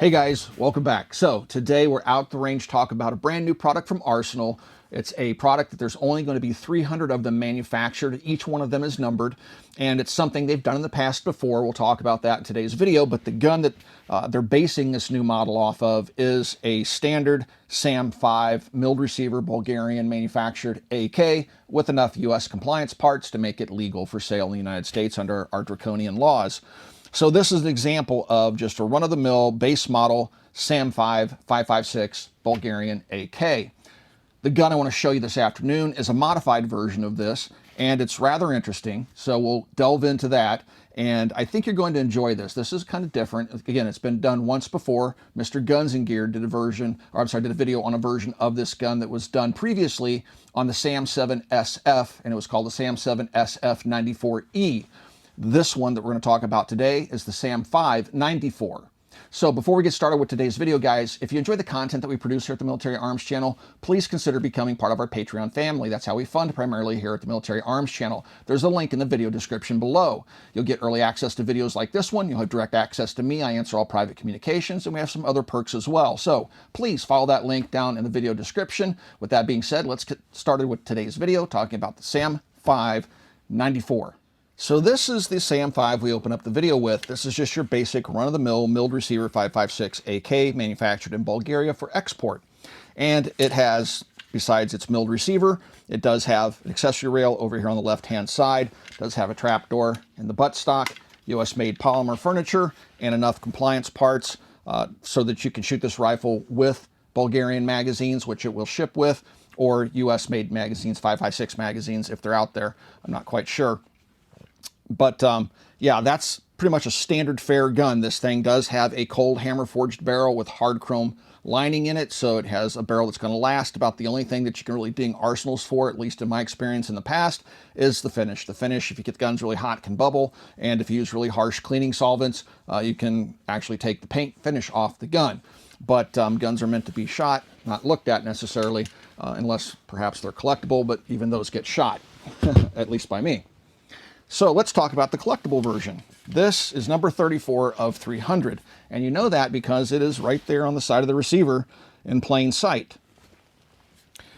Hey guys, welcome back. So today we're out the range talk about a brand new product from Arsenal. It's a product that there's only going to be 300 of them manufactured. Each one of them is numbered, and it's something they've done in the past before. We'll talk about that in today's video, but the gun that they're basing this new model off of is a standard SAM5 milled receiver Bulgarian manufactured AK with enough US compliance parts to make it legal for sale in the United States under our draconian laws. So this is an example of just a run-of-the-mill base model SAM5-556 Bulgarian AK. The gun I want to show you this afternoon is a modified version of this, and it's rather interesting, so we'll delve into that, and I think you're going to enjoy this. This is kind of different. Again, it's been done once before. Mr. Guns and Gear did a video on a version of this gun that was done previously on the SAM7SF, and it was called the SAM7SF-94E. This one that we're going to talk about today is the SAM5-94. So before we get started with today's video, guys, if you enjoy the content that we produce here at the Military Arms Channel, please consider becoming part of our Patreon family. That's how we fund primarily here at the Military Arms Channel. There's a link in the video description below. You'll get early access to videos like this one. You'll have direct access to me. I answer all private communications, and we have some other perks as well. So please follow that link down in the video description. With that being said, let's get started with today's video talking about the SAM5-94. So this is the SAM5 we open up the video with. This is just your basic run-of-the-mill milled receiver 556 AK manufactured in Bulgaria for export. And it has, besides its milled receiver, it does have an accessory rail over here on the left-hand side. It does have a trapdoor in the buttstock, US-made polymer furniture, and enough compliance parts so that you can shoot this rifle with Bulgarian magazines, which it will ship with, or US-made magazines, 556 magazines, if they're out there. I'm not quite sure. But yeah, that's pretty much a standard fare gun. This thing does have a cold hammer forged barrel with hard chrome lining in it, so it has a barrel that's going to last. About the only thing that you can really ding arsenals for, at least in my experience in the past, is the finish. The finish, if you get the guns really hot, can bubble, and if you use really harsh cleaning solvents, you can actually take the paint finish off the gun. But guns are meant to be shot, not looked at necessarily, unless perhaps they're collectible, but even those get shot, at least by me. So let's talk about the collectible version. This is number 34 of 300, and you know that because it is right there on the side of the receiver in plain sight.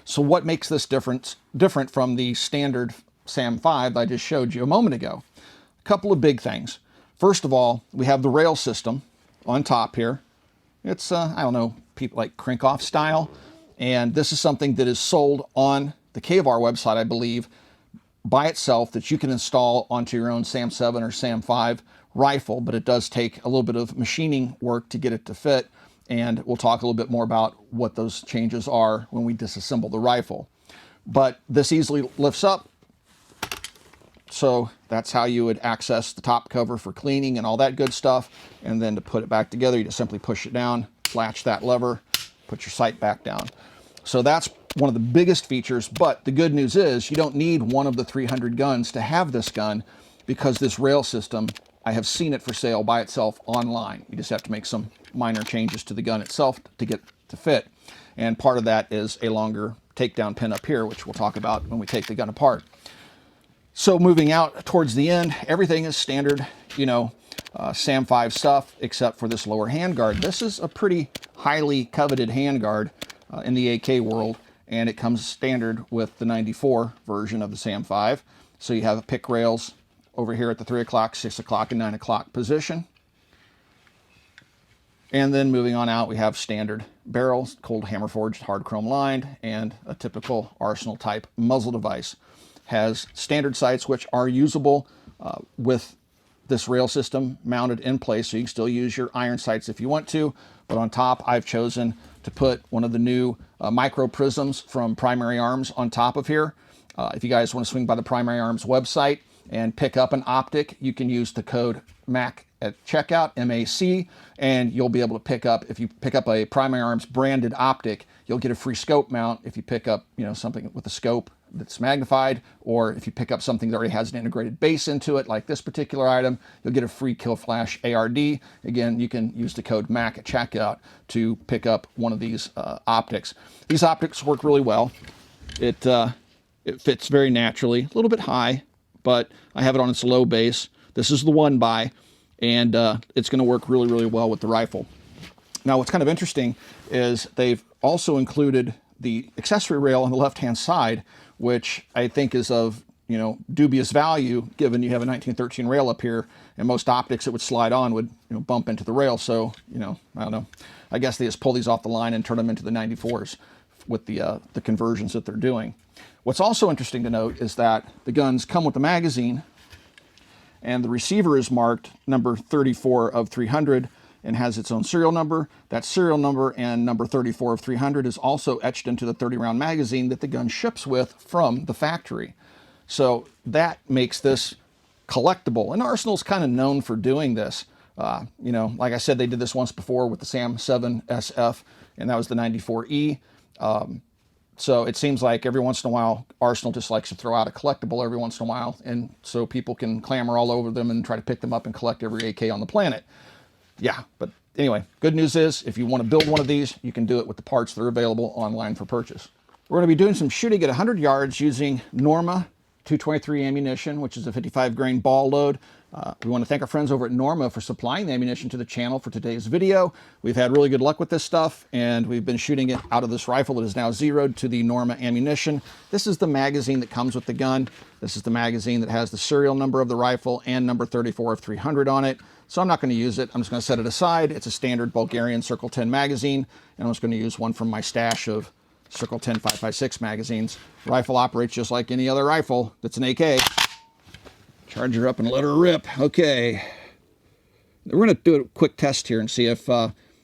So what makes this different from the standard SAM5 I just showed you a moment ago? A couple of big things. First of all, we have the rail system on top here. It's, I don't know, people like crank-off style, and this is something that is sold on the KVAR website, I believe, by itself, that you can install onto your own SAM7 or SAM5 rifle, but it does take a little bit of machining work to get it to fit, and we'll talk a little bit more about what those changes are when we disassemble the rifle. But this easily lifts up, so that's how you would access the top cover for cleaning and all that good stuff, and then to put it back together, you just simply push it down, latch that lever, put your sight back down. So that's one of the biggest features, but the good news is you don't need one of the 300 guns to have this gun, because this rail system, I have seen it for sale by itself online. You just have to make some minor changes to the gun itself to get it to fit. And part of that is a longer takedown pin up here, which we'll talk about when we take the gun apart. So moving out towards the end, everything is standard, you know, SAM5 stuff, except for this lower handguard. This is a pretty highly coveted handguard in the AK world, and it comes standard with the 94 version of the SAM5. So you have pick rails over here at the 3 o'clock, 6 o'clock, and 9 o'clock position. And then moving on out, we have standard barrels, cold hammer forged, hard chrome lined, and a typical Arsenal type muzzle device. Has standard sights which are usable with this rail system mounted in place, so you can still use your iron sights if you want to, but on top I've chosen to put one of the new Micro Prisms from Primary Arms on top of here. If you guys want to swing by the Primary Arms website and pick up an optic, you can use the code MAC at checkout, MAC, and you'll be able to pick up, if you pick up a Primary Arms branded optic, you'll get a free scope mount if you pick up, you know, something with a scope that's magnified, or if you pick up something that already has an integrated base into it, like this particular item, you'll get a free Kill Flash ARD. Again, you can use the code MAC at checkout to pick up one of these optics. These optics work really well. It fits very naturally, a little bit high, but I have it on its low base. This is the one buy, and it's going to work really, really well with the rifle. Now, what's kind of interesting is they've also included the accessory rail on the left-hand side, which I think is of, you know, dubious value, given you have a 1913 rail up here, and most optics that would slide on would, you know, bump into the rail. So, you know, I don't know. I guess they just pull these off the line and turn them into the 94s with the conversions that they're doing. What's also interesting to note is that the guns come with the magazine, and the receiver is marked number 34 of 300 and has its own serial number. That serial number and number 34 of 300 is also etched into the 30-round magazine that the gun ships with from the factory. So that makes this collectible. And Arsenal's kind of known for doing this. You know, like I said, they did this once before with the SAM5-94, and that was the 94E. So it seems like every once in a while, Arsenal just likes to throw out a collectible every once in a while, and so people can clamor all over them and try to pick them up and collect every AK on the planet. Yeah, but anyway, good news is if you want to build one of these, you can do it with the parts that are available online for purchase. We're going to be doing some shooting at 100 yards using Norma 223 ammunition, which is a 55 grain ball load. We want to thank our friends over at Norma for supplying the ammunition to the channel for today's video. We've had really good luck with this stuff, and we've been shooting it out of this rifle that is now zeroed to the Norma ammunition. This is the magazine that comes with the gun. This is the magazine that has the serial number of the rifle and number 34 of 300 on it. So I'm not going to use it. I'm just going to set it aside. It's a standard Bulgarian Circle 10 magazine, and I'm just going to use one from my stash of Circle 10 5.56 magazines. The rifle operates just like any other rifle that's an AK. Charge her up and let her rip. Okay. We're going to do a quick test here and see if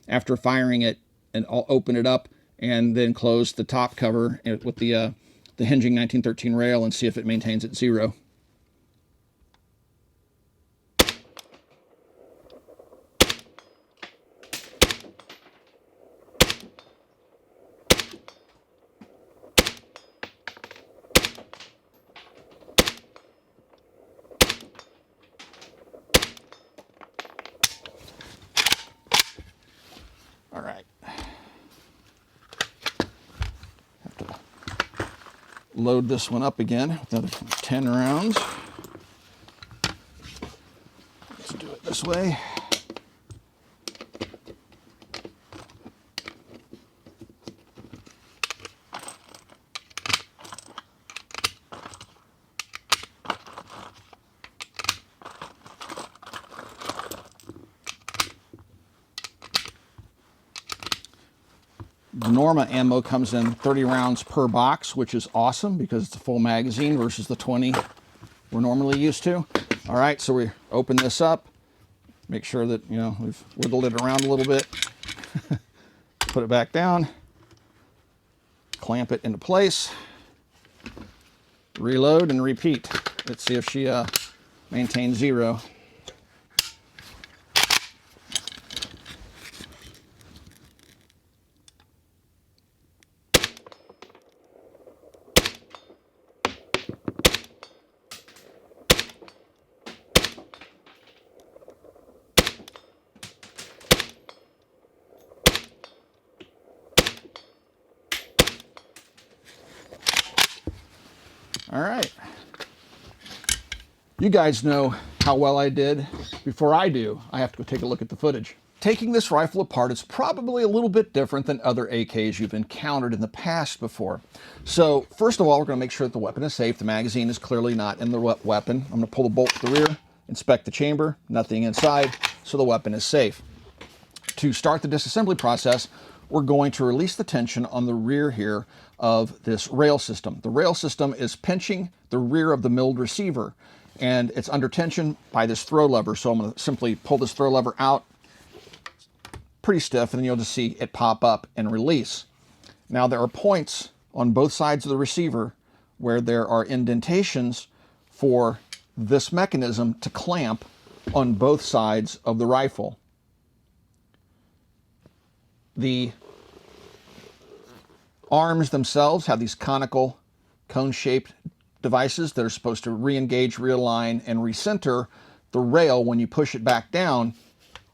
after firing it, and I'll open it up and then close the top cover with the hinging 1913 rail and see if it maintains at 0. All right. Have to load this one up again with another 10 rounds. Let's do it this way. The Norma ammo comes in 30 rounds per box, which is awesome because it's a full magazine versus the 20 we're normally used to. All right, so we open this up, make sure that, you know, we've wiggled it around a little bit, put it back down, clamp it into place, reload and repeat. Let's see if she maintains 0. All right. You guys know how well I did. Before I do, I have to go take a look at the footage. Taking this rifle apart is probably a little bit different than other AKs you've encountered in the past before. So first of all, we're going to make sure that the weapon is safe. The magazine is clearly not in the weapon. I'm going to pull the bolt to the rear, inspect the chamber, nothing inside, so the weapon is safe. To start the disassembly process, we're going to release the tension on the rear here of this rail system. The rail system is pinching the rear of the milled receiver, and it's under tension by this throw lever. So I'm going to simply pull this throw lever out, pretty stiff, and then you'll just see it pop up and release. Now there are points on both sides of the receiver where there are indentations for this mechanism to clamp on both sides of the rifle. The arms themselves have these conical, cone-shaped devices that are supposed to re-engage, realign, and recenter the rail when you push it back down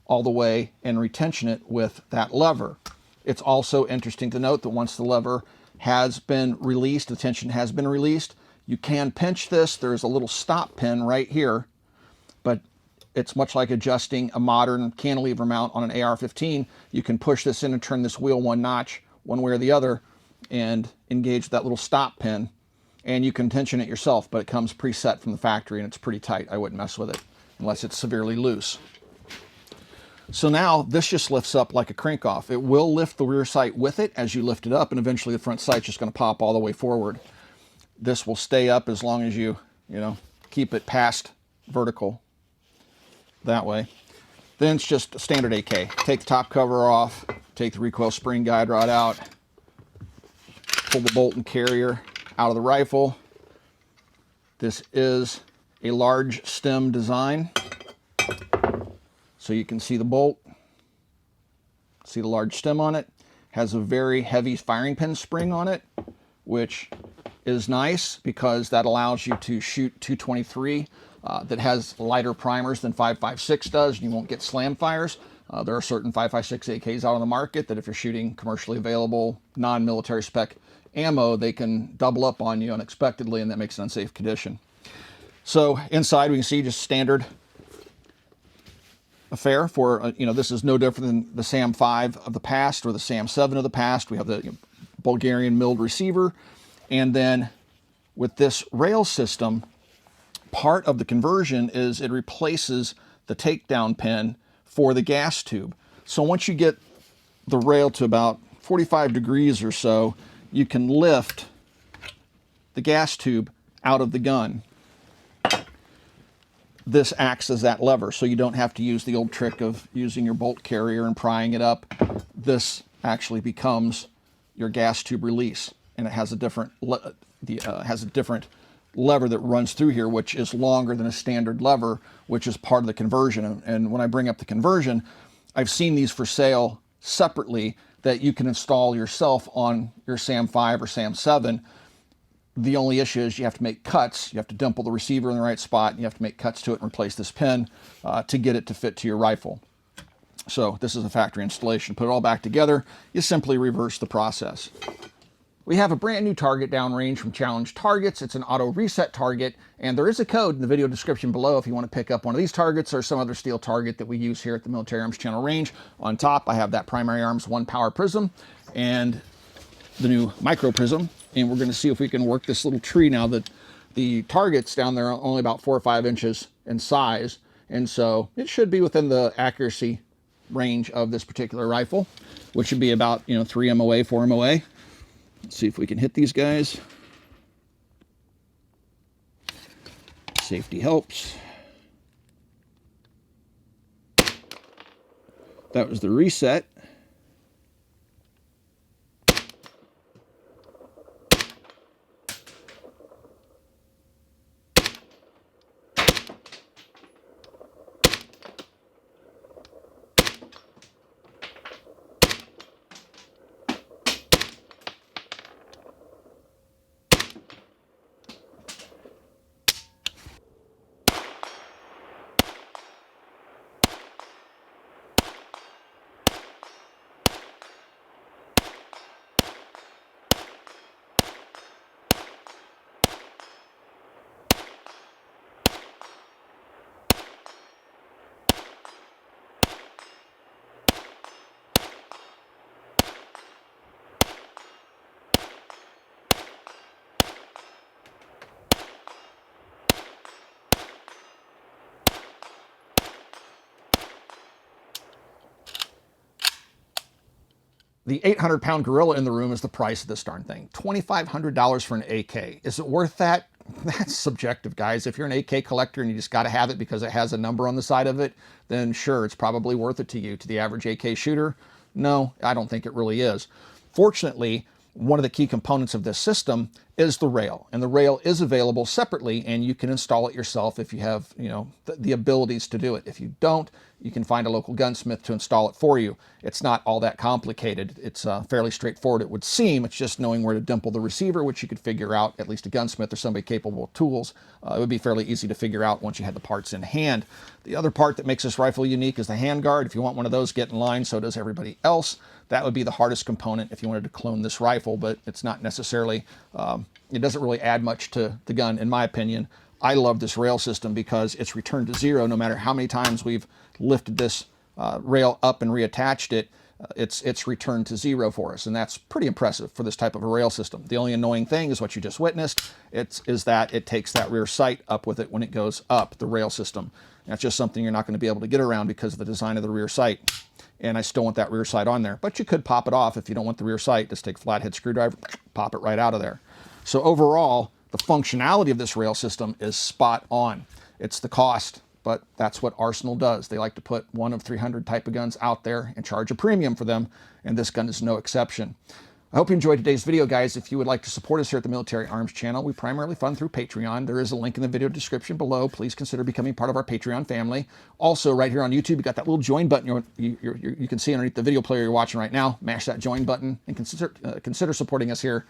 all the way and retension it with that lever. It's also interesting to note that once the lever has been released, the tension has been released, you can pinch this. There's a little stop pin right here, but it's much like adjusting a modern cantilever mount on an AR-15. You can push this in and turn this wheel one notch, one way or the other, and engage that little stop pin. And you can tension it yourself, but it comes preset from the factory and it's pretty tight. I wouldn't mess with it unless it's severely loose. So now this just lifts up like a crank off. It will lift the rear sight with it as you lift it up, and eventually the front sight's just going to pop all the way forward. This will stay up as long as you keep it past vertical that way. Then it's just a standard AK. Take the top cover off, take the recoil spring guide rod out, pull the bolt and carrier out of the rifle. This is a large stem design. So you can see the bolt, see the large stem on it. Has a very heavy firing pin spring on it, which is nice because that allows you to shoot 223 that has lighter primers than 5.56 does, and you won't get slam fires. There are certain 5.56 AKs out on the market that if you're shooting commercially available, non-military spec ammo, they can double up on you unexpectedly, and that makes an unsafe condition. So inside we can see just standard affair for, this is no different than the SAM5 of the past or the SAM7 of the past. We have the Bulgarian milled receiver. And then with this rail system, part of the conversion is it replaces the takedown pin for the gas tube. So once you get the rail to about 45 degrees or so, you can lift the gas tube out of the gun. This acts as that lever, so you don't have to use the old trick of using your bolt carrier and prying it up. This actually becomes your gas tube release, and it has a different lever that runs through here, which is longer than a standard lever, which is part of the conversion. And when I bring up the conversion, I've seen these for sale separately that you can install yourself on your SAM5 or SAM7. The only issue is you have to make cuts. You have to dimple the receiver in the right spot, and you have to make cuts to it and replace this pin to get it to fit to your rifle. So this is a factory installation. Put it all back together. You simply reverse the process. We have a brand new target downrange from Challenge Targets. It's an auto reset target, and there is a code in the video description below if you want to pick up one of these targets or some other steel target that we use here at the Military Arms Channel range. On top, I have that Primary Arms 1 Power Prism and the new Micro Prism, and we're going to see if we can work this little tree now that the targets down there are only about 4 or 5 inches in size, and so it should be within the accuracy range of this particular rifle, which should be about 3 MOA, 4 MOA. Let's see if we can hit these guys. Safety helps. That was the reset. The 800-pound gorilla in the room is the price of this darn thing. $2,500 for an AK. Is it worth that? That's subjective, guys. If you're an AK collector and you just got to have it because it has a number on the side of it, then sure, it's probably worth it to you. To the average AK shooter, no, I don't think it really is. Fortunately, one of the key components of this system is the rail, and the rail is available separately, and you can install it yourself if you have the abilities to do it. If you don't, you can find a local gunsmith to install it for you. It's not all that complicated. It's fairly straightforward, it would seem. It's just knowing where to dimple the receiver, which you could figure out, at least a gunsmith or somebody capable of tools. It would be fairly easy to figure out once you had the parts in hand. The other part that makes this rifle unique is the handguard. If you want one of those, get in line, so does everybody else. That would be the hardest component if you wanted to clone this rifle, but it's not necessarily, it doesn't really add much to the gun, in my opinion. I love this rail system because it's returned to zero no matter how many times we've lifted this rail up and reattached it. It's returned to zero for us, and that's pretty impressive for this type of a rail system. The only annoying thing is what you just witnessed. Is that it takes that rear sight up with it when it goes up the rail system. That's just something you're not going to be able to get around because of the design of the rear sight. And I still want that rear sight on there, but you could pop it off if you don't want the rear sight. Just take a flathead screwdriver, pop it right out of there. So overall, the functionality of this rail system is spot on. It's the cost, but that's what Arsenal does. They like to put one of 300 type of guns out there and charge a premium for them, and this gun is no exception. I hope you enjoyed today's video, guys. If you would like to support us here at the Military Arms channel, we primarily fund through Patreon. There is a link in the video description below. Please consider becoming part of our Patreon family. Also, right here on YouTube, you got that little join button you can see underneath the video player you're watching right now. Mash that join button and consider supporting us here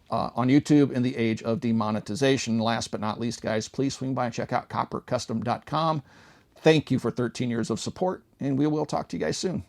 on YouTube in the age of demonetization. Last but not least, guys, please swing by and check out coppercustom.com. Thank you for 13 years of support, and we will talk to you guys soon.